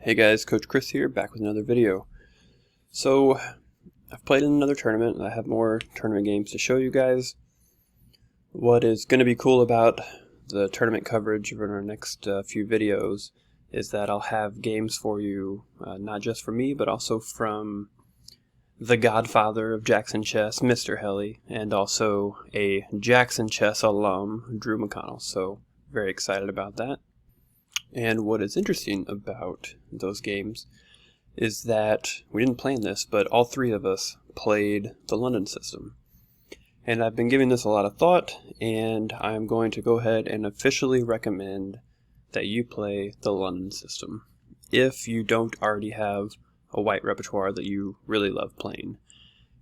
Hey guys, Coach Chris here, back with another video. So, I've played in another tournament, and I have more tournament games to show you guys. What is going to be cool about the tournament coverage in our next few videos is that I'll have games for you, not just from me, but also from the godfather of Jackson Chess, Mr. Helly, and also a Jackson Chess alum, Drew McConnell. So, very excited about that. And what is interesting about those games is that we didn't plan this, but all three of us played the London system. And I've been giving this a lot of thought, and I'm going to go ahead and officially recommend that you play the London system if you don't already have a white repertoire that you really love playing.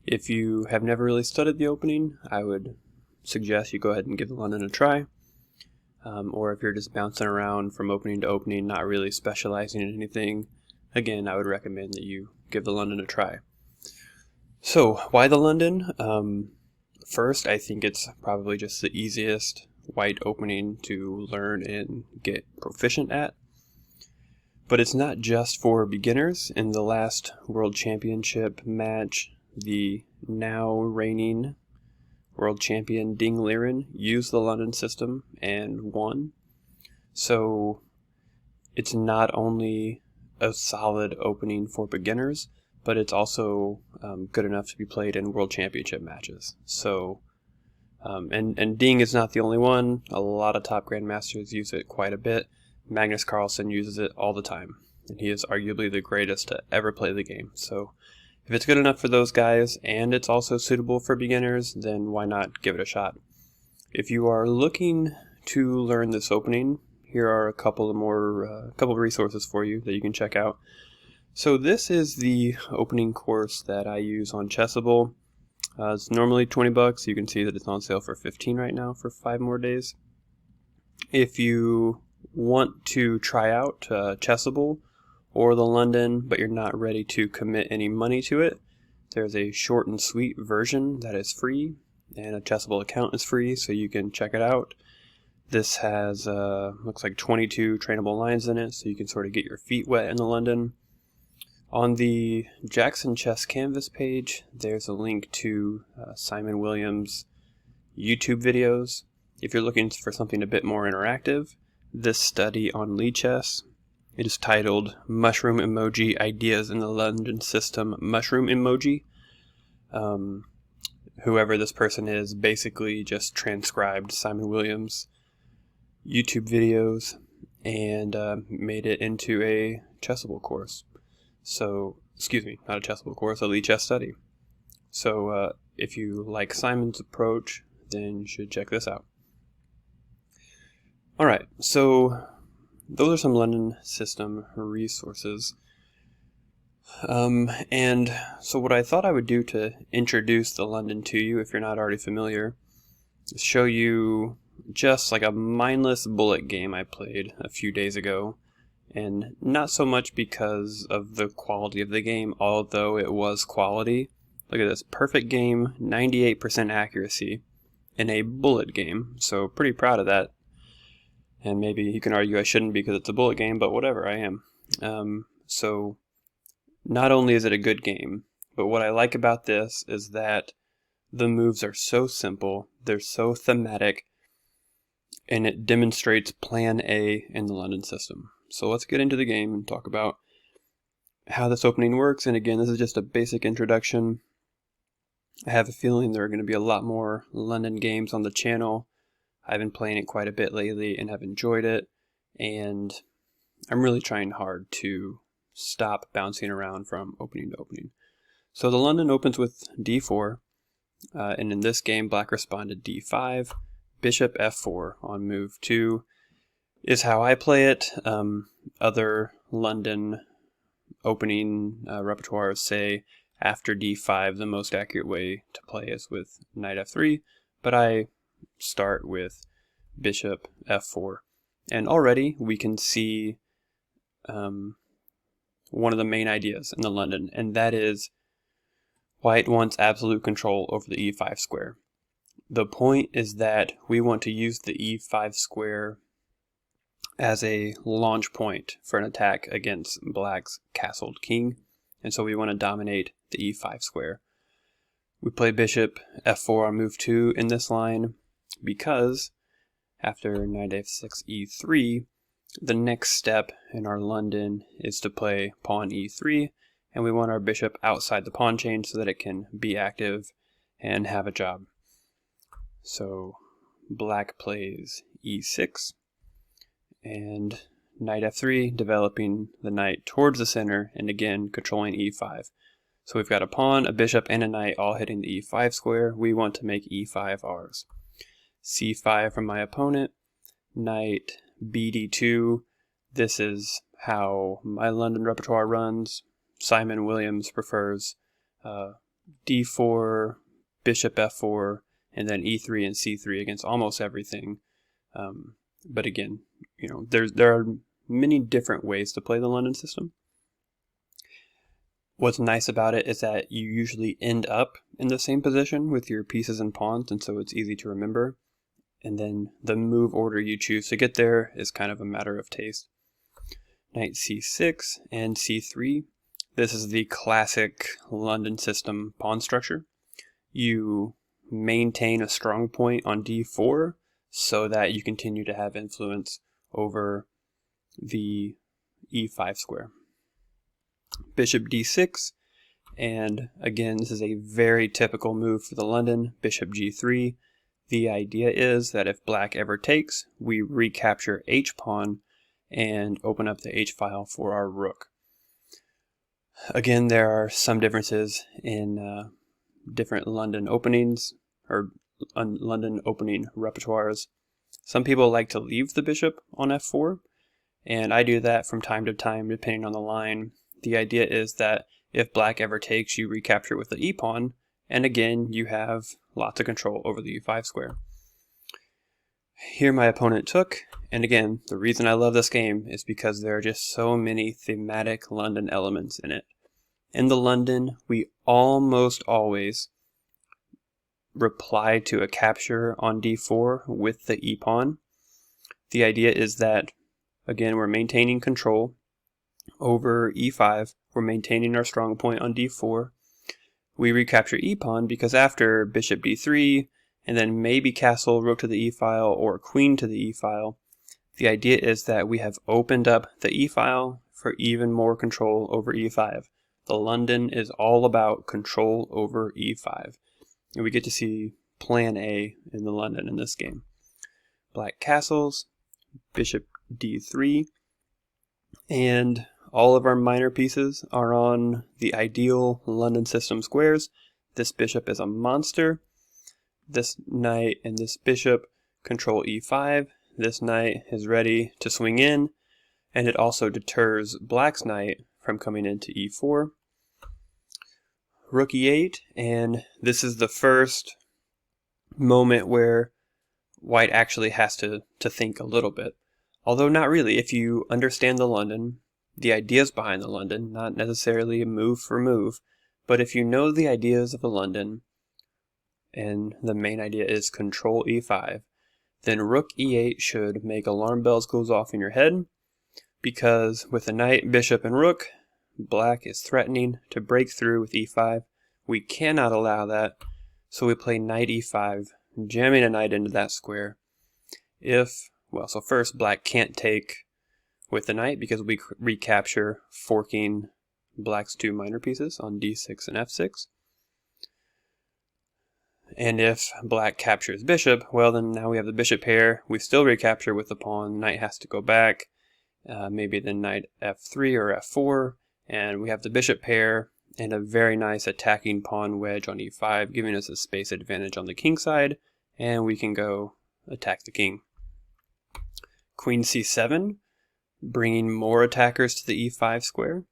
If you have never really studied the opening, I would suggest you go ahead and give the London a try. Or if you're just bouncing around from opening to opening, not really specializing in anything, again, I would recommend that you give the London a try. So, why the London? First, I think it's probably just the easiest white opening to learn and get proficient at. But it's not just for beginners. In the last World Championship match, the now reigning World Champion Ding Liren used the London system and won. So it's not only a solid opening for beginners, but it's also good enough to be played in World Championship matches. So, and Ding is not the only one. A lot of top grandmasters use it quite a bit. Magnus Carlsen uses it all the time, and he is arguably the greatest to ever play the game. So if it's good enough for those guys, and it's also suitable for beginners, then why not give it a shot? If you are looking to learn this opening, here are a couple of resources for you that you can check out. So this is the opening course that I use on Chessable. It's normally $20. You can see that it's on sale for $15 right now for 5 more days. If you want to try out Chessable or the London, but you're not ready to commit any money to it, there's a short and sweet version that is free, and a Chessable account is free, so you can check it out. This has, looks like 22 trainable lines in it, so you can sort of get your feet wet in the London. On the Jackson Chess Canvas page, there's a link to Simon Williams' YouTube videos. If you're looking for something a bit more interactive, this study on Lichess, it is titled Mushroom Emoji Ideas in the London System Mushroom Emoji. Whoever this person is basically just transcribed Simon Williams' YouTube videos and made it into a Chessable course. So, excuse me, not a Chessable course, a Lichess study. So if you like Simon's approach, then you should check this out. Alright, so those are some London system resources. And so what I thought I would do to introduce the London to you, if you're not already familiar, is show you just like a mindless bullet game I played a few days ago. And not so much because of the quality of the game, although it was quality. Look at this, perfect game, 98% accuracy in a bullet game. So pretty proud of that. And maybe you can argue I shouldn't because it's a bullet game, but whatever, I am. So not only is it a good game, but what I like about this is that the moves are so simple, they're so thematic, and it demonstrates Plan A in the London system. So let's get into the game and talk about how this opening works. And again, this is just a basic introduction. I have a feeling there are going to be a lot more London games on the channel. I've been playing it quite a bit lately and have enjoyed it, and I'm really trying hard to stop bouncing around from opening to opening. So the London opens with d4, and in this game Black responded d5, bishop f4 on move 2 is how I play it. Other London opening repertoires say after d5 the most accurate way to play is with knight f3, but I start with bishop f4. And already we can see one of the main ideas in the London, and that is white wants absolute control over the e5 square. The point is that we want to use the e5 square as a launch point for an attack against black's castled king, and so we want to dominate the e5 square. We play bishop f4 on move 2 in this line because after knight f6 e3, the next step in our London is to play pawn e3, and we want our bishop outside the pawn chain so that it can be active and have a job. So black plays e6, and knight f3, developing the knight towards the center, and again controlling e5. So we've got a pawn, a bishop, and a knight all hitting the e5 square. We want to make e5 ours. c5 from my opponent, knight bd2. This is how my London repertoire runs. Simon Williams prefers d4, bishop f4, and then e3 and c3 against almost everything. But again, you know, there are many different ways to play the London system. What's nice about it is that you usually end up in the same position with your pieces and pawns, and so it's easy to remember. And then the move order you choose to get there is kind of a matter of taste. Knight c6 and c3. This is the classic London system pawn structure. You maintain a strong point on d4 so that you continue to have influence over the e5 square. Bishop d6, and again, this is a very typical move for the London. Bishop g3. The idea is that if black ever takes, we recapture h-pawn and open up the h-file for our rook. Again, there are some differences in different London openings, or London opening repertoires. Some people like to leave the bishop on f4, and I do that from time to time depending on the line. The idea is that if black ever takes, you recapture with the e-pawn, and again, you have lots of control over the e5 square. Here my opponent took, and again, the reason I love this game is because there are just so many thematic London elements in it. In the London, we almost always reply to a capture on d4 with the e-pawn. The idea is that, again, we're maintaining control over e5, we're maintaining our strong point on d4. We recapture e-pawn because after bishop d3, and then maybe castle, rook to the e-file, or queen to the e-file, the idea is that we have opened up the e-file for even more control over e5. The London is all about control over e5. And we get to see plan A in the London in this game. Black castles, bishop d3, and all of our minor pieces are on the ideal London system squares. This bishop is a monster. This knight and this bishop control e5. This knight is ready to swing in, and it also deters black's knight from coming into e4. Rook e8, and this is the first moment where white actually has to think a little bit. Although not really. If you understand the London, the ideas behind the London, not necessarily move for move, but if you know the ideas of the London, and the main idea is control e5, then rook e8 should make alarm bells goes off in your head, because with the knight, bishop, and rook, black is threatening to break through with e5. We cannot allow that, so we play knight e5, jamming a knight into that square. So first, black can't take with the knight because we recapture, forking black's two minor pieces on d6 and f6. And if black captures bishop, well then now we have the bishop pair. We still recapture with the pawn. Knight has to go back. Maybe then knight f3 or f4. And we have the bishop pair and a very nice attacking pawn wedge on e5, giving us a space advantage on the king side. And we can go attack the king. Queen c7, bringing more attackers to the e5 square.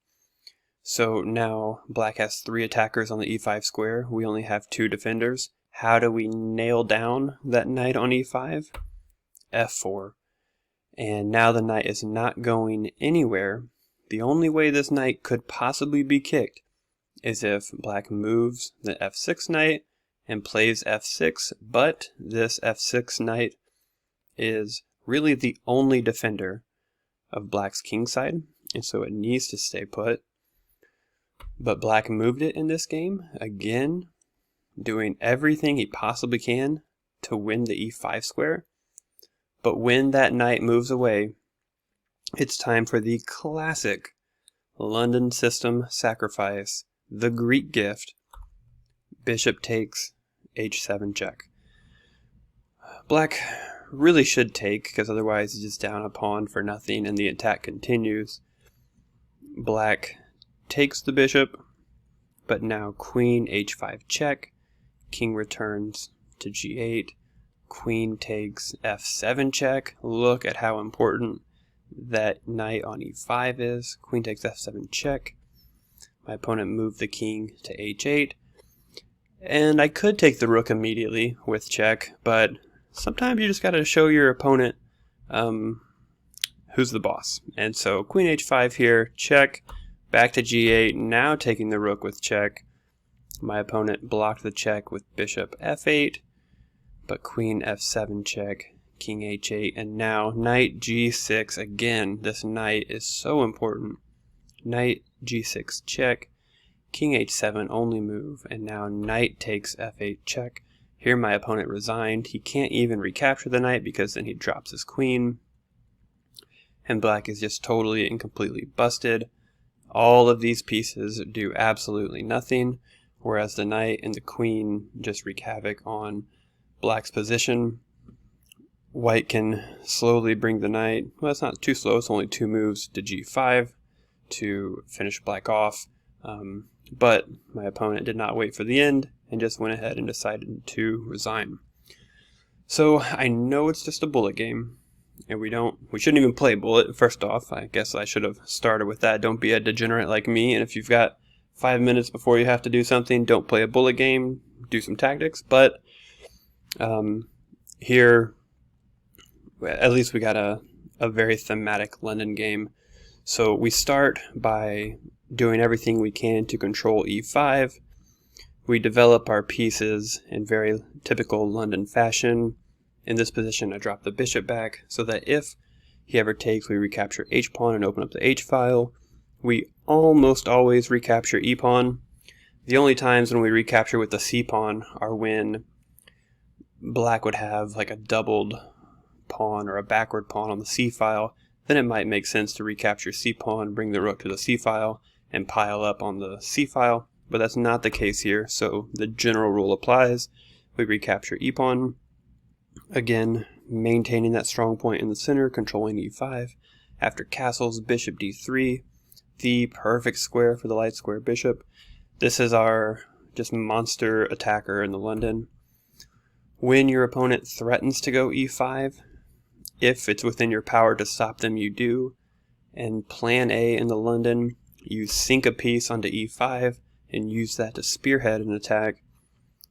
So now black has 3 attackers on the e5 square. We only have 2 defenders. How do we nail down that knight on e5? f4. And now the knight is not going anywhere. The only way this knight could possibly be kicked is if black moves the f6 knight and plays f6, but this f6 knight is really the only defender of black's king side, and so it needs to stay put. But black moved it in this game, again, doing everything he possibly can to win the e5 square. But when that knight moves away, it's time for the classic London system sacrifice, the Greek gift. Bishop takes h7 check. Black really should take, because otherwise he's just down a pawn for nothing and the attack continues. Black takes the bishop, but now queen h5 check, king returns to g8, queen takes f7 check. Look at how important that knight on e5 is. Queen takes f7 check. My opponent moved the king to h8, and I could take the rook immediately with check, but sometimes you just got to show your opponent who's the boss. And so queen h5 here, check, back to g8, now taking the rook with check. My opponent blocked the check with bishop f8, but queen f7 check, king h8, and now knight g6. Again, this knight is so important. Knight g6 check, king h7 only move, and now knight takes f8 check. Here my opponent resigned. He can't even recapture the knight because then he drops his queen. And black is just totally and completely busted. All of these pieces do absolutely nothing, whereas the knight and the queen just wreak havoc on black's position. White can slowly bring the knight, well, it's not too slow, it's only 2 moves, to g5 to finish black off. But my opponent did not wait for the end and just went ahead and decided to resign. So I know it's just a bullet game, and we shouldn't even play bullet. First off, I guess I should have started with that. Don't be a degenerate like me, and if you've got 5 minutes before you have to do something, don't play a bullet game, do some tactics. But here, at least we got a very thematic London game. So we start by doing everything we can to control e5. We develop our pieces in very typical London fashion. In this position, I drop the bishop back so that if he ever takes, we recapture h-pawn and open up the h-file. We almost always recapture e-pawn. The only times when we recapture with the c-pawn are when black would have like a doubled pawn or a backward pawn on the c-file. Then it might make sense to recapture c-pawn, bring the rook to the c-file, and pile up on the c-file. But that's not the case here, so the general rule applies. We recapture e-pawn. Again, maintaining that strong point in the center, controlling e5. After castles, bishop d3, the perfect square for the light square bishop. This is our just monster attacker in the London. When your opponent threatens to go e5, if it's within your power to stop them, you do. And plan A in the London, you sink a piece onto e5 and use that to spearhead an attack.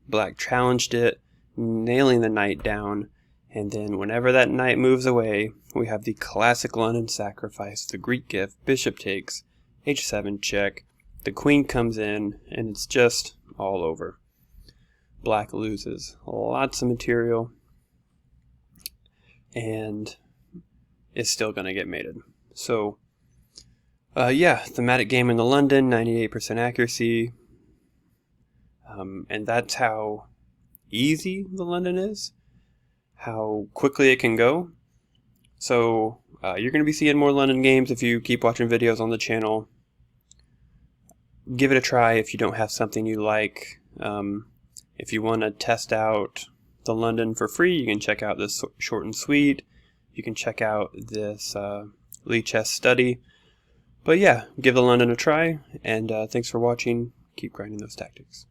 Black challenged it, nailing the knight down, and then whenever that knight moves away, we have the classic London sacrifice, the Greek gift, bishop takes, h7 check, the queen comes in, and it's just all over. Black loses lots of material and is still going to get mated. So yeah, thematic game in the London, 98% accuracy, and that's how easy the London is, how quickly it can go. So you're going to be seeing more London games if you keep watching videos on the channel. Give it a try if you don't have something you like. If you want to test out the London for free, you can check out this short and sweet. You can check out this Lichess study. But yeah, give the London a try, and thanks for watching. Keep grinding those tactics.